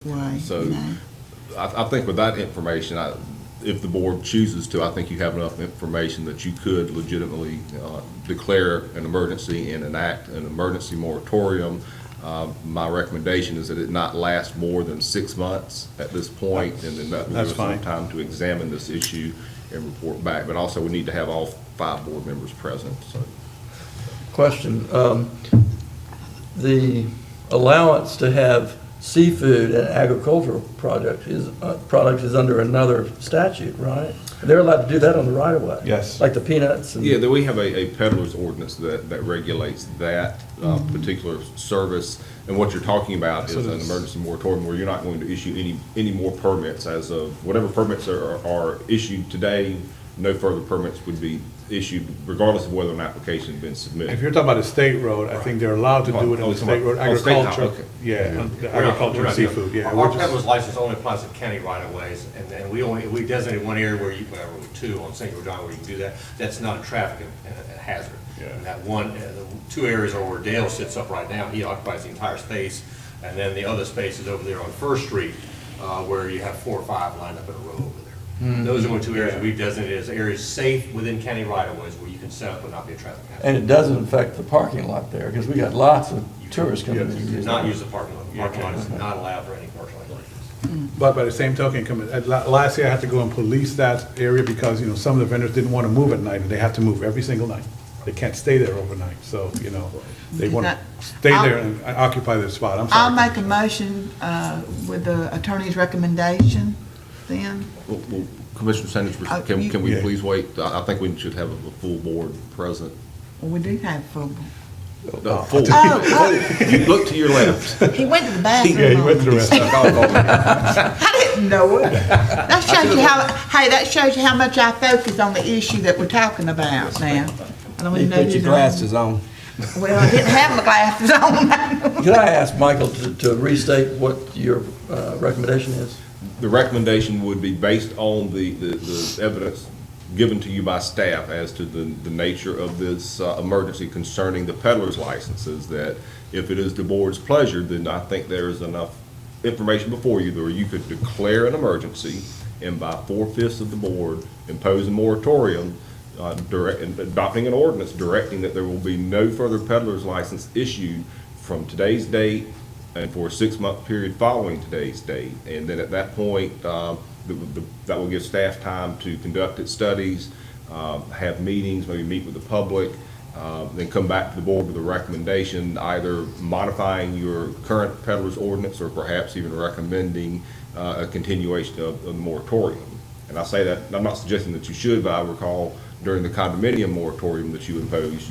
Why? So You know? I think with that information, if the board chooses to, I think you have enough information that you could legitimately declare an emergency and enact an emergency moratorium. My recommendation is that it not last more than 6 months at this point, and then that will give us some time to examine this issue and report back. But also, we need to have all 5 board members present. So. Question, the allowance to have seafood and agricultural product is under another statute, right? They're allowed to do that on the right of way? Yes. Like the peanuts and... Yeah, we have a peddler's ordinance that regulates that particular service. And what you're talking about is an emergency moratorium where you're not going to issue any more permits as of whatever permits are issued today. No further permits would be issued regardless of whether an application has been submitted. If you're talking about a state road, I think they're allowed to do it on the state road, agriculture. Okay. Yeah, the agriculture and seafood, yeah. Our peddler's license only applies to county right of ways, and then we designate one area where well, 2 on St. John where you can do that. That's not a traffic hazard. Yeah. And that the 2 areas are where Dale sits up right now. He occupies the entire space, and then the other space is over there on First Street, where you have 4 or 5 lined up in a row over there. Those are only 2 areas we've designated as areas safe within county right of ways where you can set up and not be a traffic hazard. And it doesn't affect the parking lot there, because we got lots of tourists coming in. You do not use the parking lot. The parking lot is not allowed for any commercial activities. But by the same token, last year I had to go and police that area because, some of the vendors didn't want to move at night, and they have to move every single night. They can't stay there overnight, so, they want to stay there and occupy their spot. I'm sorry. I'll make a motion with the attorney's recommendation then. Well, Commissioner Sanders, can we please wait? I think we should have a full board present. Well, we do have full. Full. You look to your left. He went to the bathroom. Yeah, you went to the restaurant. I didn't know it. That shows you that shows you how much I focus on the issue that we're talking about now. I don't You even know put who's your glasses on. Well, I didn't have my glasses on. Could I ask Michael to restate what your recommendation is? The recommendation would be based on the evidence given to you by staff as to the nature of this emergency concerning the peddler's licenses, that if it is the board's pleasure, then I think there is enough information before you where you could declare an emergency and by 4/5 of the board impose a moratorium, adopting an ordinance directing that there will be no further peddler's license issued from today's date and for a 6-month period following today's date. And then at that point, that will give staff time to conduct its studies, have meetings, maybe meet with the public, then come back to the board with a recommendation, either modifying your current peddler's ordinance or perhaps even recommending a continuation of the moratorium. And I say that, I'm not suggesting that you should, but I recall during the condominium moratorium that you imposed,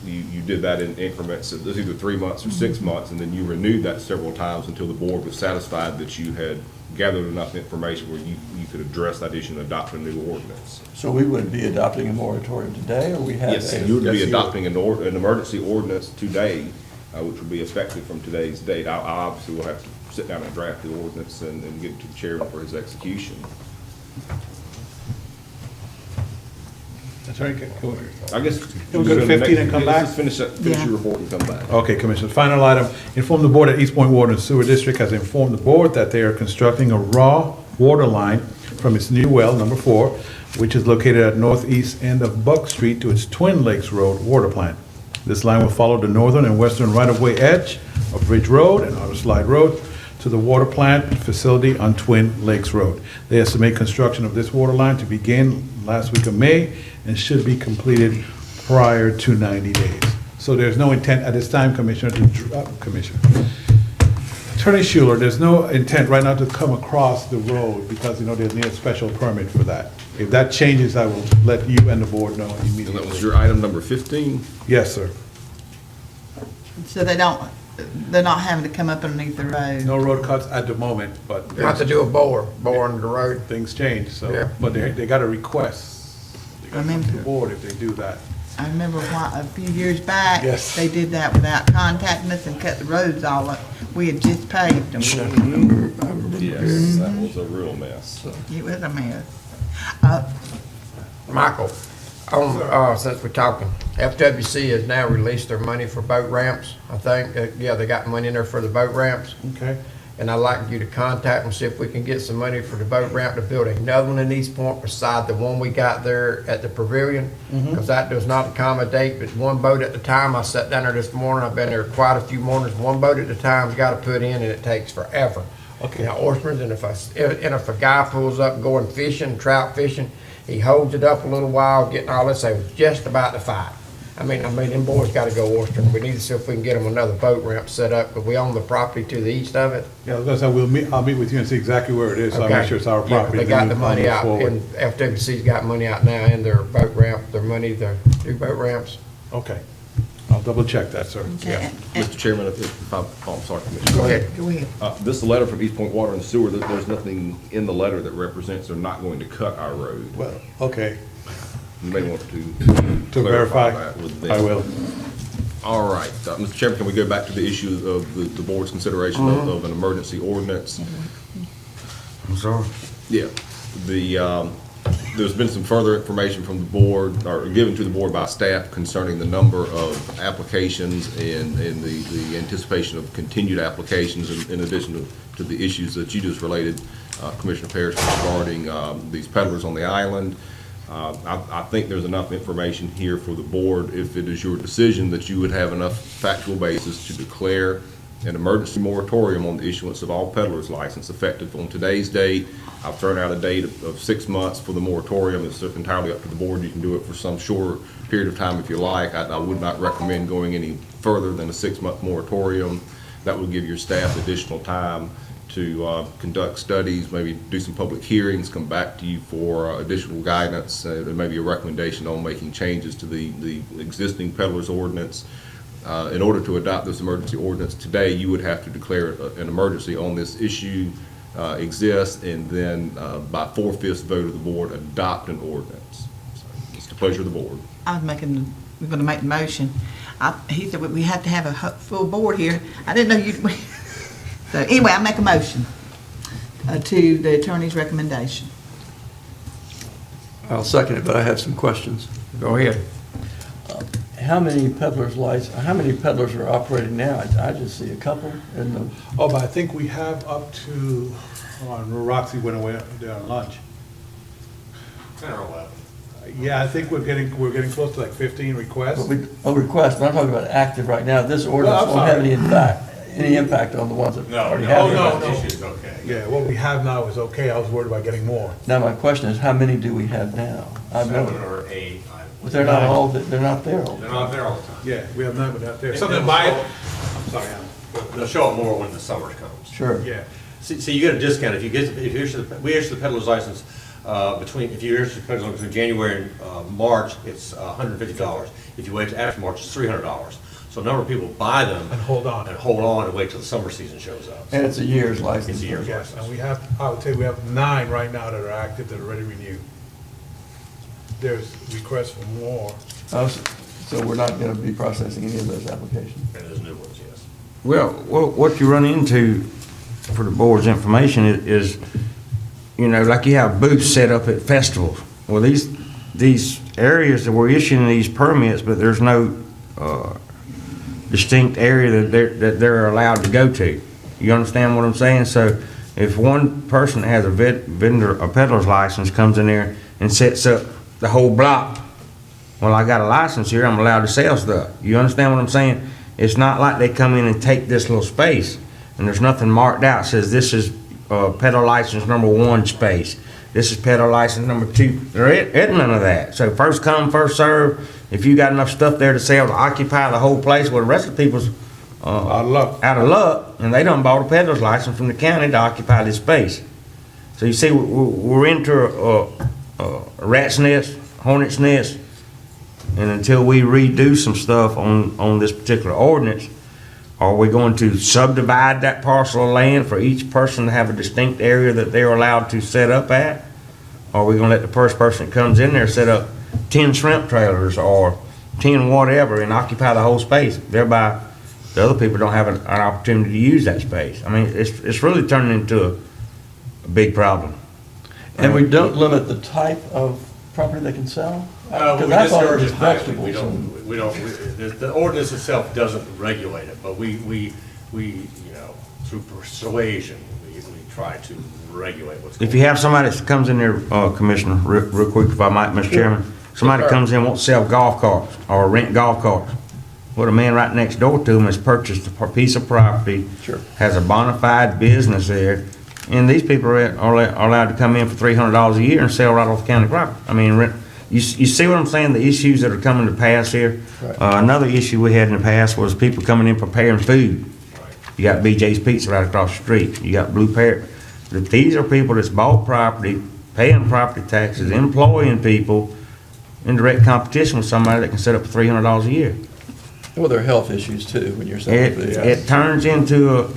you did that in increments of either 3 months or 6 months, and then you renewed that several times until the board was satisfied that you had gathered enough information where you could address that issue and adopt a new ordinance. So we would be adopting a moratorium today, or we have? Yes, you would be adopting an emergency ordinance today, which will be effective from today's date. I obviously will have to sit down and draft the ordinance and get it to the chairman for his execution. Attorney, I guess. Can we go to 15 and come back? Let's finish your report and come back. Okay, Commissioner. Final item, inform the board that East Point Water and Sewer District has informed the board that they are constructing a raw water line from its new well, number 4, which is located at northeast end of Buck Street to its Twin Lakes Road water plant. This line will follow the northern and western right-of-way edge of Ridge Road and Otter Slide Road to the water plant facility on Twin Lakes Road. They estimate construction of this water line to begin last week of May and should be completed prior to 90 days. So there's no intent at this time, Commissioner, Attorney Schuler, there's no intent right now to come across the road because, there's need a special permit for that. If that changes, I will let you and the board know And immediately. that was your item number 15? Yes, sir. So they're not having to come up underneath the road. No road cuts at the moment, but You have to do a bore under the road. things change, so, Yeah. but they got a request. They got to come to the board if they do that. I remember a few years back, Yes. they did that without contacting us and cut the roads all up. We had just paved them. Yes, that was a real mess. It was a mess. Michael, since we're talking, FWC has now released their money for boat ramps, I think. Yeah, they got money in there for the boat ramps. Okay. and I'd like you to contact them, see if we can get some money for the boat ramp to build another one in East Point beside the one we got there at the pavilion, because that does not accommodate but one boat at a time. I sat down there this morning, I've been there quite a few mornings, one boat at a time's got to put in, and it takes forever. Okay. Now, oarsmen, and if a guy pulls up going fishing, trout fishing, he holds it up a little while, getting all this, they was just about to fight. I mean, them boys gotta go oystering. We need to see if we can get them another boat ramp set up, because we own the property to the east of it. Yeah, I was gonna say, I'll meet with you and see exactly where it is, so I'll make Okay. sure it's our Yeah, property. they got the then we'll money move out, forward. and FWC's got money out now in their boat ramp, their money, their new boat ramps. Okay, I'll double check that, sir. Yeah. Mr. Chairman, if I'm sorry, Commissioner. Go ahead. Go ahead. This letter from East Point Water and Sewer, there's nothing in the letter that represents they're not going to cut our road. Well, okay, You may want to to clarify verify, that with them. I will. All right, Mr. Chairman, can we go back to the issue of the board's consideration of an emergency ordinance? I'm sorry. Yeah, there's been some further information from the board, or given to the board by staff concerning the number of applications and the anticipation of continued applications in addition to the issues that you just related, Commissioner Parrish, regarding these peddlers on the island. I think there's enough information here for the board, if it is your decision, that you would have enough factual basis to declare an emergency moratorium on the issuance of all peddlers license effective on today's date. I've thrown out a date of 6 months for the moratorium. It's entirely up to the board. You can do it for some shorter period of time if you like. I would not recommend going any further than a 6-month moratorium. That would give your staff additional time to conduct studies, maybe do some public hearings, come back to you for additional guidance, and maybe a recommendation on making changes to the existing peddlers ordinance. In order to adopt this emergency ordinance today, you would have to declare an emergency on this issue exists, and then by 4/5 vote of the board, adopt an ordinance. So it's the pleasure of the board. We're gonna make the motion. He said we have to have a full board here. I didn't know you'd, so anyway, I make a motion to the attorney's recommendation. I'll second it, but I have some questions. Go ahead. How many how many peddlers are operating now? I just see a couple in the, Oh, but I think we have up to, Roxy went away there on lunch. 10 or 11. Yeah, I think we're getting close to like 15 requests. request, but I'm talking about active right now. This ordinance I'm won't have sorry. any impact on the ones that No, already no, have. no, it. no. the issue's okay. Yeah, what we have now is okay. I was worried about getting more. Now, my question is, how many do we have now? I 7 know, or 8. but they're not all, they're not there all the They're time. not there all the time. Yeah, we have none, but out there. And Something they'll by show- it. I'm sorry, Alan. They'll show up more when the summer comes. Sure. Yeah. See, you get a discount if you we issue the peddler's license if you issue the peddler's license between January and March, it's $150. If you wait till after March, it's $300. So a number of people buy them. And hold on. And wait till the summer season shows up. And it's a year's license. It's a year's Yes, license. and we have, I would say we have 9 right now that are active, that are ready to renew. There's requests for more. Oh, so we're not gonna be processing any of those applications? And there's new ones, yes. Well, what you run into, for the board's information, is, you know, like you have booths set up at festivals. Well, these areas that we're issuing these permits, but there's no distinct area that they're allowed to go to. You understand what I'm saying? So if one person that has a peddler's license comes in there and sets up the whole block, well, I got a license here, I'm allowed to sell stuff. You understand what I'm saying? It's not like they come in and take this little space and there's nothing marked out, says this is peddler license number 1 space. This is peddler license number 2. There isn't none of that. So first come, first serve. If you got enough stuff there to sell to occupy the whole place, well, the rest of the people's Out of luck. out of luck, and they done bought a peddler's license from the county to occupy this space. So you see, we're into a rat's nest, hornet's nest, and until we redo some stuff on this particular ordinance, are we going to subdivide that parcel of land for each person to have a distinct area that they're allowed to set up at? Or are we gonna let the first person that comes in there set up 10 shrimp trailers or 10 whatever and occupy the whole space, thereby the other people don't have an opportunity to use that space? I mean, it's really turning into a big problem. And we don't limit the type of property they can sell? We Because I thought it discourage was it highly. vegetables. The ordinance itself doesn't regulate it, but we through persuasion, we try to regulate what's going on. If you have somebody that comes in there, Commissioner, real quick, if I might, Mr. Chairman, somebody Sure. comes in, wants to sell golf carts or rent golf carts. Well, the man right next door to him has purchased a piece of property. Sure. Has a bona fide business there, and these people are allowed to come in for $300 a year and sell right off county property. I mean, you see what I'm saying, the issues that are coming to pass here? Right. Another issue we had in the past was people coming in preparing food. You got BJ's Pizza right across the street. You got Blue Parrot. But these are people that's bought property, paying property taxes, employing people in direct competition with somebody that can set up for $300 a year. Well, there are health issues too, when you're selling food. It turns into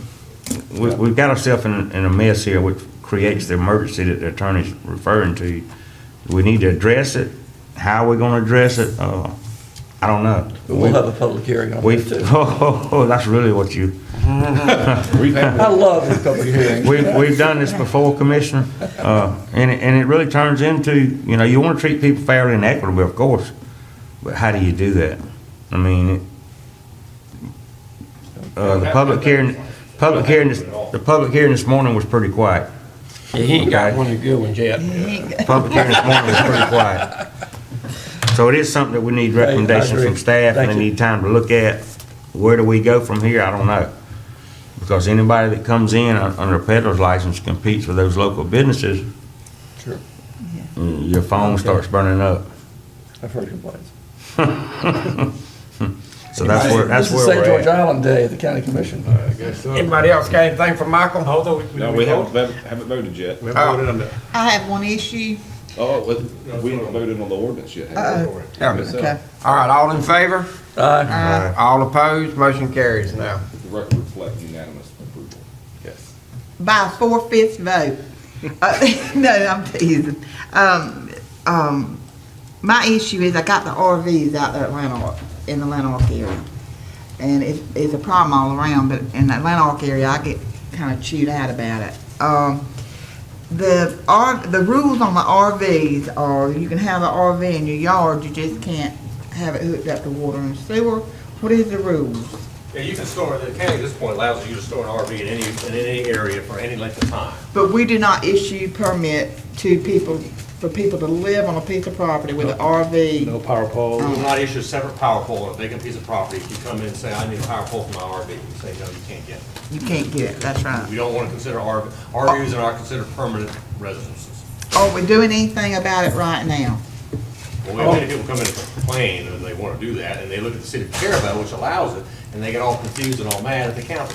we've got ourselves in a mess here, which creates the emergency that the attorney's referring to. We need to address it. How are we gonna address it? I don't know. But we'll have a public hearing on We, that too. that's really what you, I love these public hearings. we've done this before, Commissioner, and it really turns into, you wanna treat people fairly and equitably, of course, but how do you do that? I mean, the public hearing this morning was pretty quiet. Yeah, he ain't got Okay. one of the good ones yet. Public hearing this morning was pretty quiet. So it is something that we need recommendations agree. from staff, and Thank they you. need time to look at. Where do we go from here? I don't know. Because anybody that comes in under a peddler's license competes with those local businesses, Sure, your phone starts burning up. I've heard complaints. So that's where This is we're St. George at. Island Day at the county commission. Anybody else got anything for Michael? No, we haven't voted yet. I have one issue. Oh, we haven't voted on the ordinance yet. have we? Yeah. Okay. All right, all in favor? Aye. All opposed? Motion carries now. The record reflects unanimous approval. Yes. By a 4/5 vote. No, I'm teasing. My issue is I got the RVs out there at Lanark, in the Lanark area. And it's a problem all around, but in that Lanark area, I get kind of chewed out about it. The rules on the RVs are you can have an RV in your yard, you just can't have it hooked up to water and sewer. What is the rules? Yeah, you can store, the county at this point allows you to store an RV in any area for any length of time. But we do not issue permit to people, for people to live on a piece of property with an RV. No power poles. We will not issue a separate power pole on a vacant piece of property. If you come in and say, I need a power pole for my RV, we say, no, you can't get it. You can't get it, that's right. We don't want to consider RVs are not considered permanent residences. Are we doing anything about it right now? Well, we have many people come in and complain, and they want to do that, and they look at the city of Carabel, which allows it, and they get all confused and all mad at the county.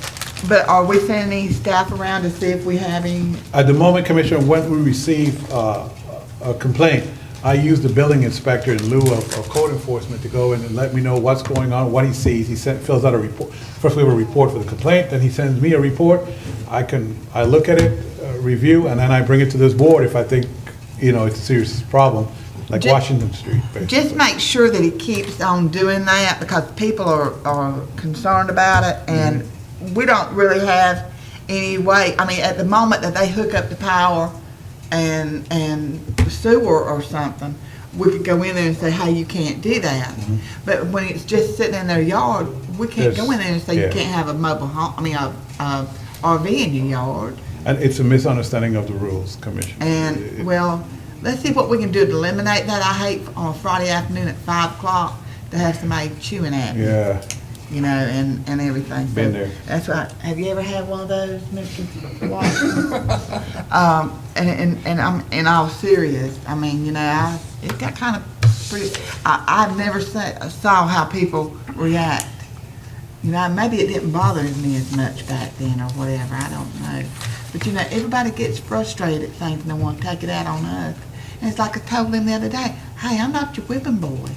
But are we sending any staff around to see if we have any? At the moment, Commissioner, when we receive a complaint, I use the building inspector in lieu of code enforcement to go in and let me know what's going on, what he sees. He fills out a report. First, we have a report for the complaint, then he sends me a report. I look at it, review, and then I bring it to this board if I think, it's a serious problem, like Just- Washington Street, basically. Just make sure that he keeps on doing that, because people are concerned about it, and we don't really have any way, I mean, at the moment that they hook up the power and sewer or something, we could go in there and say, hey, you can't do that. But when it's just sitting in their yard, we can't go in there and say, you Yeah. can't have a mobile home, a RV in your yard. And it's a misunderstanding of the rules, Commissioner. And, well, let's see what we can do to eliminate that. I hate on a Friday afternoon at 5 o'clock to have somebody chewing at me, Yeah, and everything. Been So there. That's right. Have you ever had one of those, Mr. Watson? And I'm in all serious. I mean, it got kind of pretty, I've never saw how people react. Maybe it didn't bother me as much back then or whatever, I don't know. But everybody gets frustrated at things and they want to take it out on us. And it's like I told them the other day, hey, I'm not your whipping boy.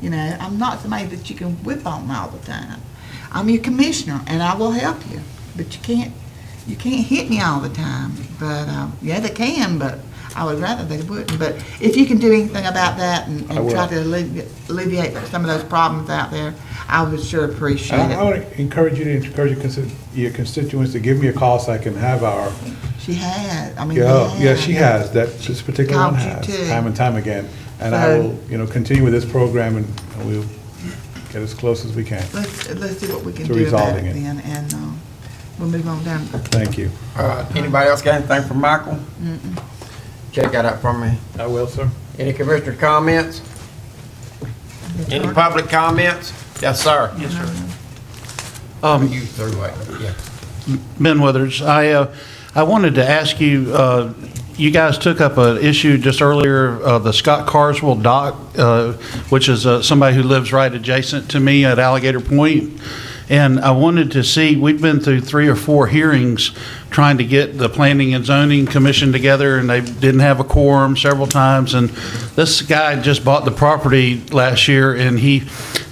I'm not somebody that you can whip on all the time. I'm your commissioner and I will help you. But you can't hit me all the time. But, yeah, they can, but I would rather they wouldn't. But if you can do anything about that and I will. try to alleviate some of those problems out there, I would sure appreciate and I it. would encourage you to encourage your constituents to give me a call so I can have our, She has, I mean, yeah, she has, this particular one Called you has, too. time and time again. And I So- will, continue with this program and we'll get as close as we can. Let's see what we can To do about it resolving it. then, and, we'll move on down. Thank you. Anybody else got anything for Michael? Check that out for me. I will, sir. Any commissioner comments? Any public comments? Yes, sir. Yes, sir. You through it, yeah. Ben Withers, I wanted to ask you, you guys took up an issue just earlier, the Scott Carswell dock, which is somebody who lives right adjacent to me at Alligator Point. And I wanted to see, we've been through 3 or 4 hearings trying to get the Planning and Zoning Commission together, and they didn't have a quorum several times. And this guy just bought the property last year, and he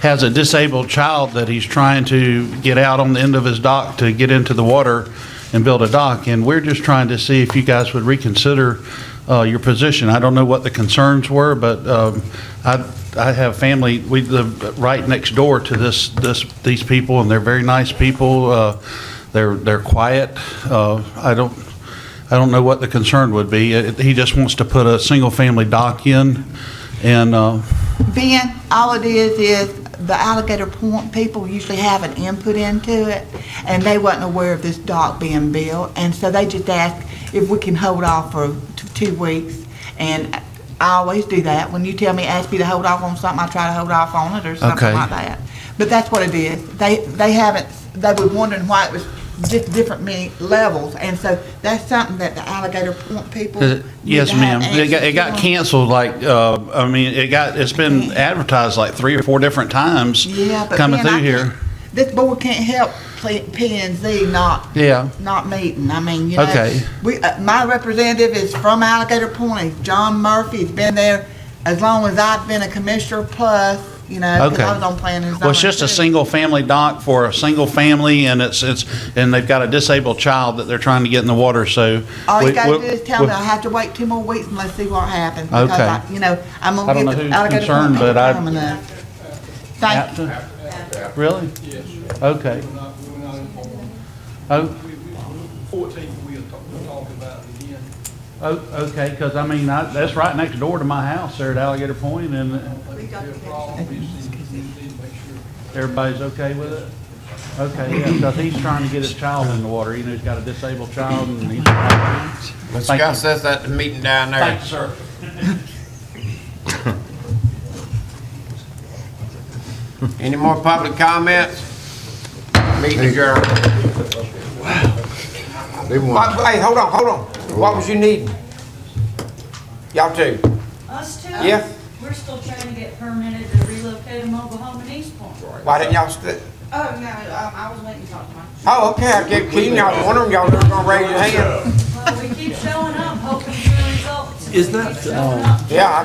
has a disabled child that he's trying to get out on the end of his dock to get into the water and build a dock. And we're just trying to see if you guys would reconsider your position. I don't know what the concerns were, but I have family. We live right next door to these people, and they're very nice people. They're quiet. I don't know what the concern would be. He just wants to put a single family dock in, and Ben, all it is the Alligator Point people usually have an input into it, and they wasn't aware of this dock being built, and so they just asked if we can hold off for 2 weeks, and I always do that. When you tell me, ask me to hold off on something, I try to hold off on it or something Okay. like that. But that's what it is. They were wondering why it was different levels, and so that's something that the Alligator Point people need yes, to have ma'am. It answers got to. canceled. It's been advertised like 3 or 4 different times Yeah, but coming Ben, through I here. can't- This board can't help P and Z Yeah. not meeting. I mean, you know. Okay. My representative is from Alligator Point. He's John Murphy. He's been there as long as I've been a commissioner plus, you know, because Okay. I was on planning and zoning. Well, it's just a too. single family dock for a single family, and and they've got a disabled child that they're trying to get in the water. So All you we- gotta do we- is tell me I have to wait 2 more weeks and let's see what happens. Because Okay. I'm I gonna don't know get the who's Alligator concerned, Point but I- coming up. Thank you. Really? Yes. Okay. Oh. 14th, we'll talk about it again. Oh, okay, because I mean, that's right next door to my house there at Alligator Point, and everybody's okay with it? Okay, yeah, because he's trying to get his child in the water. You know, he's got a disabled child, and he's. Let's Thank you. discuss this at the meeting down there. Thank you, sir. Any more public comments? Meeting adjourned. Hey, hold on. What was you needing? Y'all too? Us too? Yeah. We're still trying to get permitted to relocate a mobile home in East Point. Why didn't y'all Oh, no, I was waiting to talk to my. Oh, okay, I gave Keenan, I was wondering y'all were gonna raise your hand. Well, we keep showing up, hoping for results. Is that, Keep showing up. Yeah,